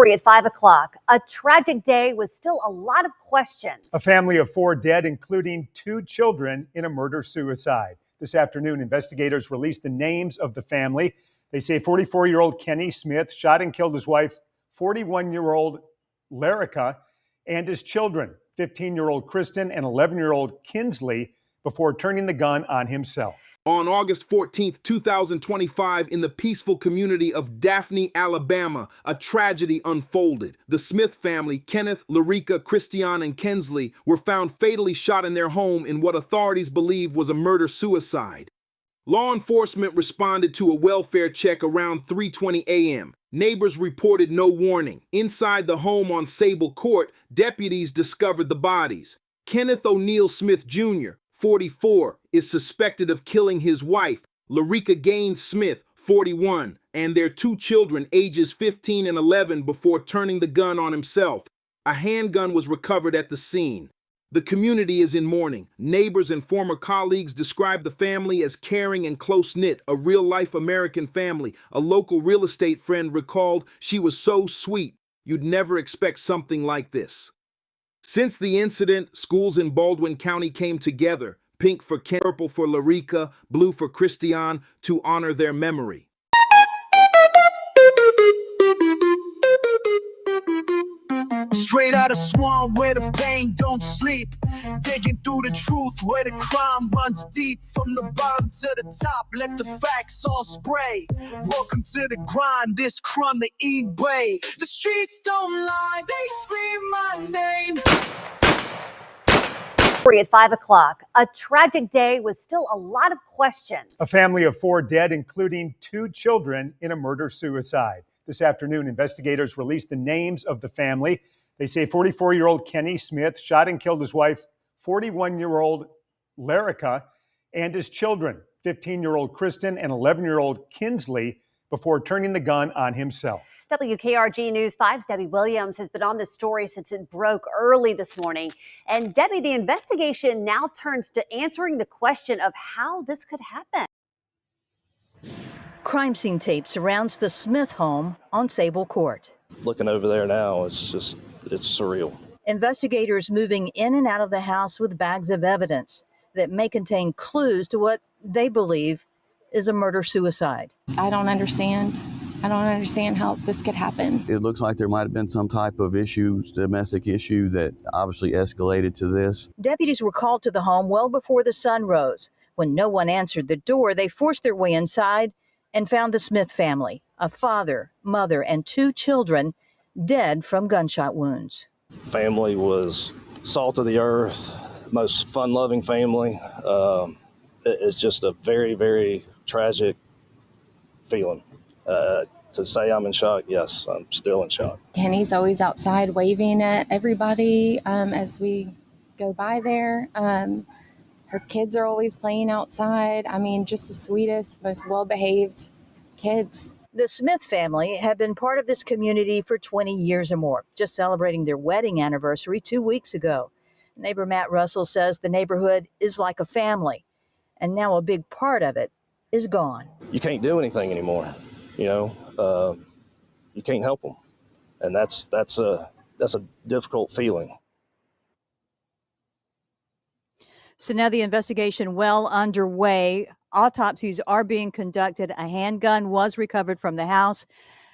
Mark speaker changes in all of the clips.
Speaker 1: At 5 o'clock, a tragic day with still a lot of questions.
Speaker 2: A family of 4 dead, including 2 children, in a murder-suicide. This afternoon, investigators released the names of the family. They say 44-year-old Kenny Smith shot and killed his wife, 41-year-old Larrica, and his children, 15-year-old Kristian and 11-year-old Kensley, before turning the gun on himself.
Speaker 3: On August 14th, 2025, in the peaceful community of Daphne, Alabama, a tragedy unfolded. The Smith family, Kenneth, Larrica, Kristian, and Kensley, were found fatally shot in their home in what authorities believe was a murder-suicide. Law enforcement responded to a welfare check around 3:20 a.m. Neighbors reported no warning. Inside the home on Sable Court, deputies discovered the bodies. Kenneth O'Neil Smith Jr., 44, is suspected of killing his wife, Larrica Gaines Smith, 41, and their 2 children, ages 15 and 11, before turning the gun on himself. A handgun was recovered at the scene. The community is in mourning. Neighbors and former colleagues describe the family as caring and close-knit, a real-life American family. A local real estate friend recalled, "She was so sweet. You'd never expect something like this." Since the incident, schools in Baldwin County came together, pink for Ken, purple for Larrica, blue for Kristian, to honor their memory.
Speaker 4: Straight out of swamp where the pain don't sleep, digging through the truth where the crime runs deep. From the bottom to the top, let the facts all spray. Welcome to the grind, this crime the Eway. The streets don't lie, they scream my name.
Speaker 1: At 5 o'clock, a tragic day with still a lot of questions.
Speaker 2: A family of 4 dead, including 2 children, in a murder-suicide. This afternoon, investigators released the names of the family. They say 44-year-old Kenny Smith shot and killed his wife, 41-year-old Larrica, and his children, 15-year-old Kristian and 11-year-old Kensley, before turning the gun on himself.
Speaker 1: WKRG News 5's Debbie Williams has been on this story since it broke early this morning. And Debbie, the investigation now turns to answering the question of how this could happen.
Speaker 5: Crime scene tape surrounds the Smith home on Sable Court.
Speaker 6: Looking over there now, it's surreal.
Speaker 5: Investigators moving in and out of the house with bags of evidence that may contain clues to what they believe is a murder-suicide.
Speaker 7: I don't understand how this could happen.
Speaker 8: It looks like there might have been some type of domestic issue that obviously escalated to this.
Speaker 5: Deputies were called to the home well before the sun rose. When no one answered the door, they forced their way inside and found the Smith family, a father, mother, and 2 children, dead from gunshot wounds.
Speaker 6: Family was salt of the earth, most fun-loving family. It's just a very, very tragic feeling. To say I'm in shock, yes, I'm still in shock.
Speaker 7: Kenny's always outside waving at everybody as we go by there. Her kids are always playing outside. I mean, just the sweetest, most well-behaved kids.
Speaker 5: The Smith family had been part of this community for 20 years or more, just celebrating their wedding anniversary 2 weeks ago. Neighbor Matt Russell says the neighborhood is like a family, and now a big part of it is gone.
Speaker 6: You can't do anything anymore, you can't help them, and that's a difficult feeling.
Speaker 9: So now the investigation well underway. Autopsies are being conducted. A handgun was recovered from the house,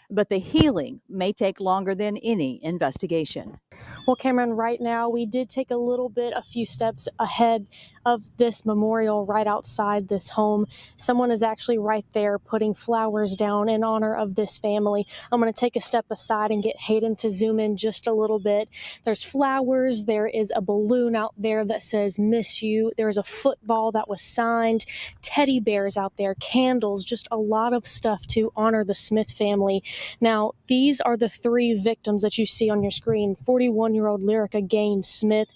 Speaker 9: but the healing may take longer than any investigation.
Speaker 10: Well, Cameron, right now we did take a few steps ahead of this memorial right outside this home. Someone is actually right there putting flowers down in honor of this family. I'm going to take a step aside and get Hayden to zoom in just a little bit. There's flowers. There is a balloon out there that says "Miss You." There's a football that was signed, teddy bears out there, candles, just a lot of stuff to honor the Smith family. Now, these are the 3 victims that you see on your screen: 41-year-old Larrica Gaines Smith,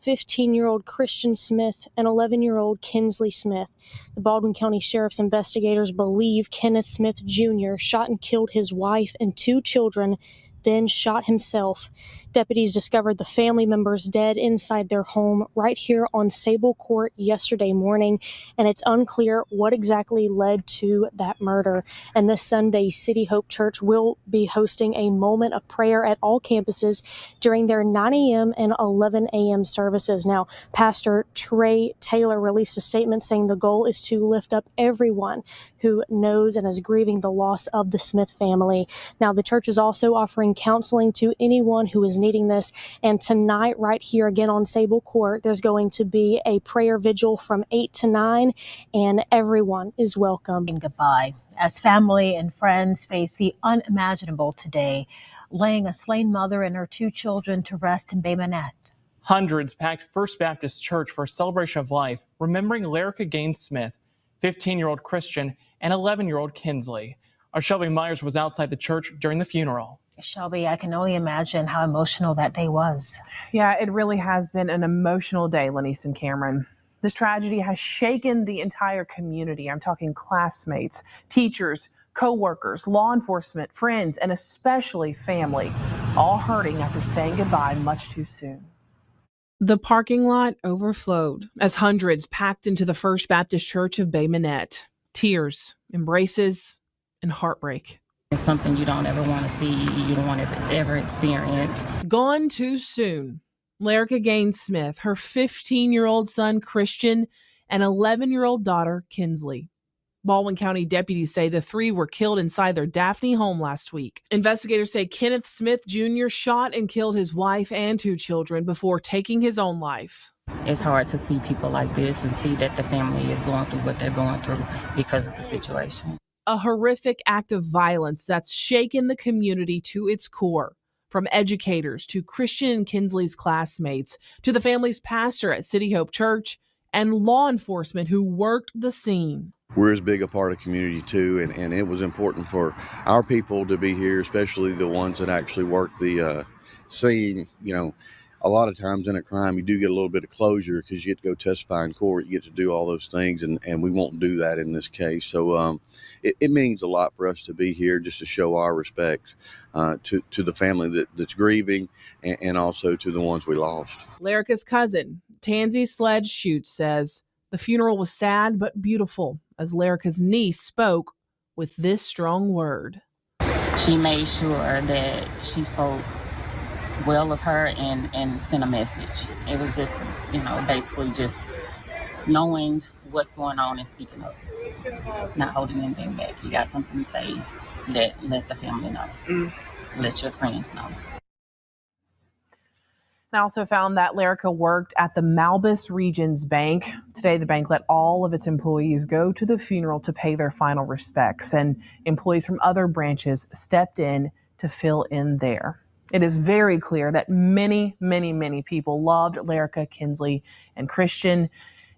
Speaker 10: 15-year-old Kristian Smith, and 11-year-old Kensley Smith. The Baldwin County Sheriff's investigators believe Kenneth Smith Jr. shot and killed his wife and 2 children then shot himself. Deputies discovered the family members dead inside their home right here on Sable Court yesterday morning, and it's unclear what exactly led to that murder. And this Sunday, City Hope Church will be hosting a moment of prayer at all campuses during their 9 a.m. and 11 a.m. services. Now, Pastor Trey Taylor released a statement saying the goal is to lift up everyone who knows and is grieving the loss of the Smith family. Now, the church is also offering counseling to anyone who is needing this. And tonight, right here again on Sable Court, there's going to be a prayer vigil from 8 to 9, and everyone is welcome.
Speaker 11: Goodbye. As family and friends face the unimaginable today, laying a slain mother and her 2 children to rest in Bay Minette.
Speaker 12: Hundreds packed First Baptist Church for a celebration of life, remembering Larrica Gaines Smith, 15-year-old Kristian, and 11-year-old Kensley. Our Shelby Myers was outside the church during the funeral.
Speaker 11: Shelby, I can only imagine how emotional that day was.
Speaker 13: Yeah, it really has been an emotional day, Lenise and Cameron. This tragedy has shaken the entire community. I'm talking classmates, teachers, co-workers, law enforcement, friends, and especially family, all hurting after saying goodbye much too soon. The parking lot overflowed as hundreds packed into the First Baptist Church of Bay Minette. Tears, embraces, and heartbreak.
Speaker 14: It's something you don't ever want to see, you don't want to ever experience.
Speaker 13: Gone too soon. Larrica Gaines Smith, her 15-year-old son, Kristian, and 11-year-old daughter, Kensley. Baldwin County deputies say the 3 were killed inside their Daphne home last week. Investigators say Kenneth Smith Jr. shot and killed his wife and 2 children before taking his own life.
Speaker 14: It's hard to see people like this and see that the family is going through what they're going through because of the situation.
Speaker 13: A horrific act of violence that's shaken the community to its core, from educators to Kristian and Kensley's classmates to the family's pastor at City Hope Church and law enforcement who worked the scene.
Speaker 8: We're as big a part of the community too, and it was important for our people to be here, especially the ones that actually work the scene. You know, a lot of times in a crime, you do get a little bit of closure because you get to go testify in court, you get to do all those things, and we won't do that in this case. So it means a lot for us to be here just to show our respect to the family that's grieving and also to the ones we lost.
Speaker 13: Larrica's cousin, Tansy Sledge Schutz, says the funeral was sad but beautiful as Larrica's niece spoke with this strong word.
Speaker 14: She made sure that she spoke well of her and sent a message. It was just, basically just knowing what's going on and speaking up, not holding anything back. You got something to say, let the family know, let your friends know.
Speaker 13: I also found that Larrica worked at the Malbus Regions Bank. Today, the bank let all of its employees go to the funeral to pay their final respects, and employees from other branches stepped in to fill in there. It is very clear that many, many, many people loved Larrica, Kensley, and Kristian,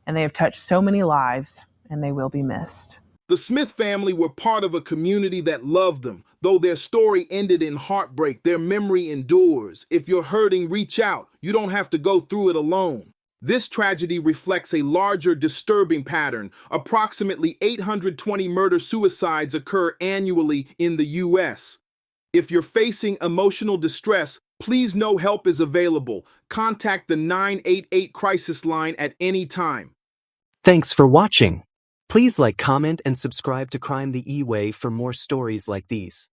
Speaker 13: and they have touched so many lives, and they will be missed.
Speaker 3: The Smith family were part of a community that loved them. Though their story ended in heartbreak, their memory endures. If you're hurting, reach out. You don't have to go through it alone. This tragedy reflects a larger disturbing pattern. Approximately 820 murder-suicides occur annually in the U.S. If you're facing emotional distress, please know help is available. Contact the 988 crisis line at any time.
Speaker 15: Thanks for watching. Please like, comment, and subscribe to Crime the Eway for more stories like these.